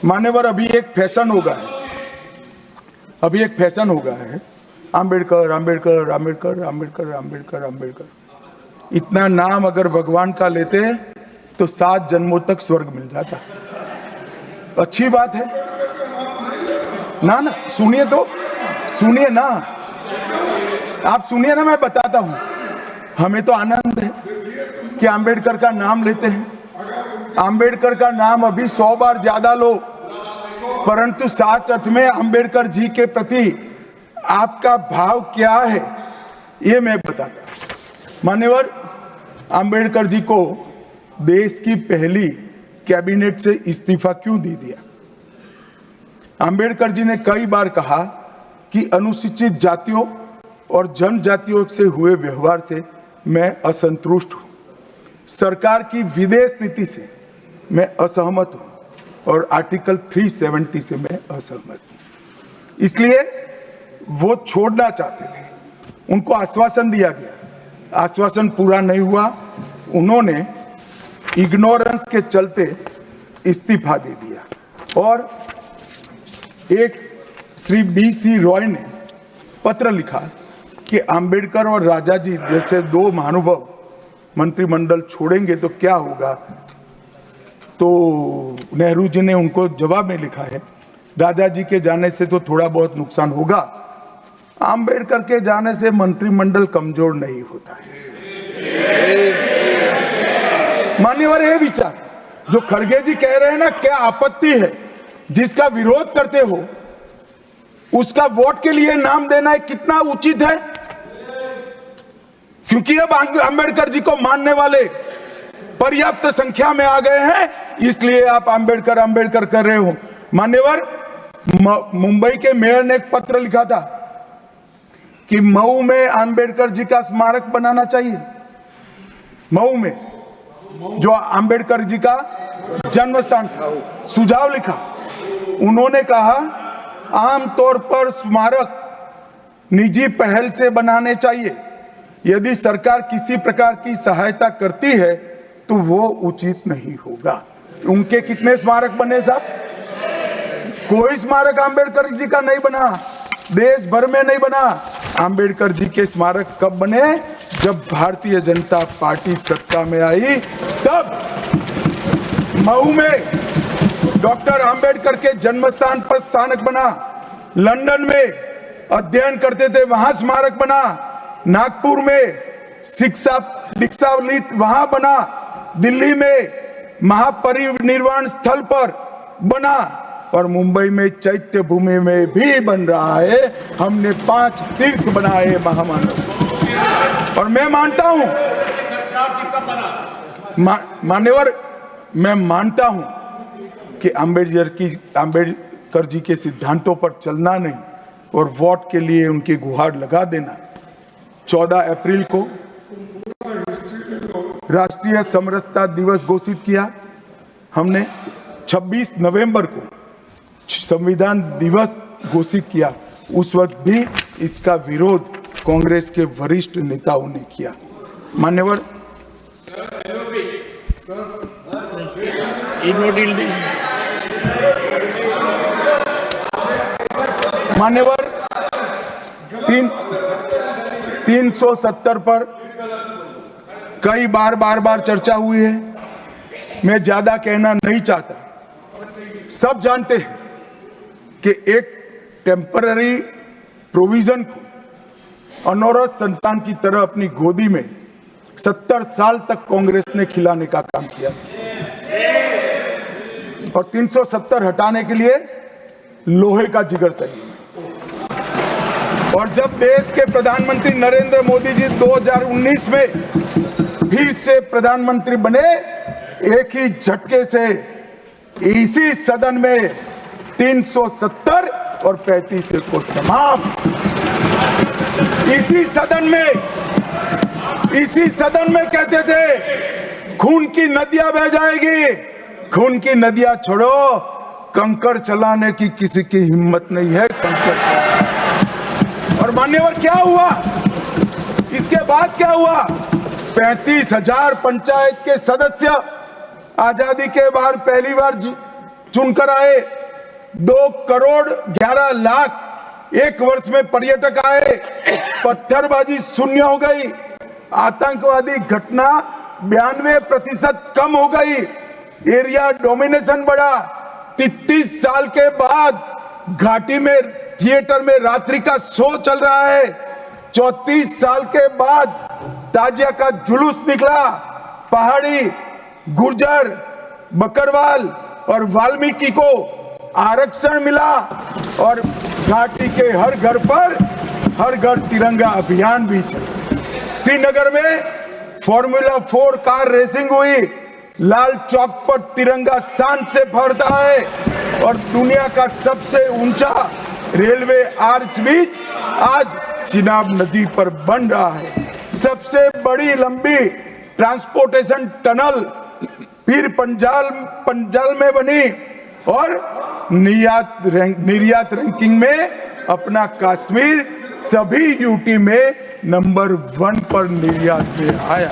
मान्यवर, अभी एक फैशन हो गया है, आम्बेडकर आम्बेडकर आम्बेडकर आम्बेडकर आम्बेडकर आम्बेडकर। इतना नाम अगर भगवान का लेते तो 7 जन्मों तक स्वर्ग मिल जाता। अच्छी बात है ना? सुनिए तो, सुनिए ना, आप सुनिए ना, मैं बताता हूं। हमें तो आनंद है कि आम्बेडकर का नाम लेते हैं। आम्बेडकर का नाम अभी 100 बार ज्यादा लो, परंतु सच अर्थ में आम्बेडकर जी के प्रति आपका भाव क्या है ये मैं बताता हूं। मान्यवर, आम्बेडकर जी को देश की पहली कैबिनेट से इस्तीफा क्यों दे दिया? आम्बेडकर जी ने कई बार कहा कि अनुसूचित जातियों और जनजातियों से हुए व्यवहार से मैं असंतुष्ट हूं, सरकार की विदेश नीति से मैं असहमत हूं और आर्टिकल 370 से मैं असहमत हूं। इसलिए वो छोड़ना चाहते थे। उनको आश्वासन दिया गया, आश्वासन पूरा नहीं हुआ। उन्होंने इग्नोरेंस के चलते इस्तीफा दे दिया और एक श्री BC रॉय ने पत्र लिखा कि आम्बेडकर और राजा जी जैसे 2 महानुभाव मंत्रिमंडल छोड़ेंगे तो क्या होगा। तो नेहरू जी ने उनको जवाब में लिखा है, राजा जी के जाने से तो थोड़ा बहुत नुकसान होगा, आम्बेडकर के जाने से मंत्रिमंडल कमजोर नहीं होता है। मान्यवर, ये विचार जो खड़गे जी कह रहे हैं ना, क्या आपत्ति है? जिसका विरोध करते हो उसका वोट के लिए नाम देना कितना उचित है? क्योंकि अब आम्बेडकर जी को मानने वाले पर्याप्त संख्या में आ गए हैं, इसलिए आप आम्बेडकर आम्बेडकर कर रहे हो। मान्यवर, मुंबई के मेयर ने एक पत्र लिखा था कि मऊ में आम्बेडकर जी का स्मारक बनाना चाहिए। मऊ में जो आम्बेडकर जी का जन्म स्थान था, सुझाव लिखा। उन्होंने कहा आमतौर पर स्मारक निजी पहल से बनाने चाहिए। यदि सरकार किसी प्रकार की सहायता करती है तो वो उचित नहीं होगा। उनके कितने स्मारक बने साहब? कोई स्मारक आम्बेडकर जी का नहीं बना, देश भर में नहीं बना। आम्बेडकर जी के स्मारक कब बने? जब भारतीय जनता पार्टी सत्ता में आई, तब मऊ में डॉक्टर आम्बेडकर के जन्म स्थान पर स्मारक बना। लंदन में अध्ययन करते थे, वहां स्मारक बना। नागपुर में शिक्षा दीक्षावलित वहां बना। दिल्ली में महापरिनिर्वाण स्थल पर बना और मुंबई में चैत्य भूमि में भी बन रहा है। हमने 5 तीर्थ बनाए महामानव। और मैं मानता हूं मान्यवर, मैं मानता हूं कि आम्बेडकर जी के सिद्धांतों पर चलना नहीं और वोट के लिए उनकी गुहार लगा देना। 14 अप्रैल को राष्ट्रीय समरसता दिवस घोषित किया हमने। 26 नवंबर को संविधान दिवस घोषित किया। उस वक्त भी इसका विरोध कांग्रेस के वरिष्ठ नेताओं ने किया। मान्यवर, मान्यवर, 370 पर कई बार चर्चा हुई है। मैं ज्यादा कहना नहीं चाहता। सब जानते हैं कि एक टेम्पररी प्रोविजन को अनौरत संतान की तरह अपनी गोदी में 70 साल तक कांग्रेस ने खिलाने का काम किया और 370 हटाने के लिए लोहे का जिगर चाहिए। और जब देश के प्रधानमंत्री नरेंद्र मोदी जी 2019 में फिर से प्रधानमंत्री बने, एक ही झटके से इसी सदन में 370 और 35 को समाप्त। इसी सदन में कहते थे खून की नदियां बह जाएगी। खून की नदियां छोड़ो, कंकड़ चलाने की किसी की हिम्मत नहीं है। और मान्यवर, क्या हुआ? इसके बाद क्या हुआ? 35,000 पंचायत के सदस्य आजादी के बाद पहली बार चुनकर आए। 2 करोड़ 11 लाख एक वर्ष में पर्यटक आए। पत्थरबाजी शून्य हो गई। आतंकवादी घटना 92% कम हो गई। एरिया डोमिनेशन बढ़ा। 33 साल के बाद घाटी में थिएटर में रात्रि का शो चल रहा है। 34 साल के बाद ताजिया का जुलूस निकला। पहाड़ी, गुर्जर, बकरवाल और वाल्मीकि को आरक्षण मिला और घाटी के हर घर पर हर घर तिरंगा अभियान भी चला। श्रीनगर में फॉर्मूला 4 कार रेसिंग हुई। लाल चौक पर तिरंगा शान से फहरता है और दुनिया का सबसे ऊंचा रेलवे आर्च ब्रिज आज चिनाब नदी पर बन रहा है। सबसे बड़ी लंबी ट्रांसपोर्टेशन टनल फिर पंजाल में बनी और निर्यात रैंकिंग में अपना कश्मीर सभी यूटी में नंबर 1 पर निर्यात में आया।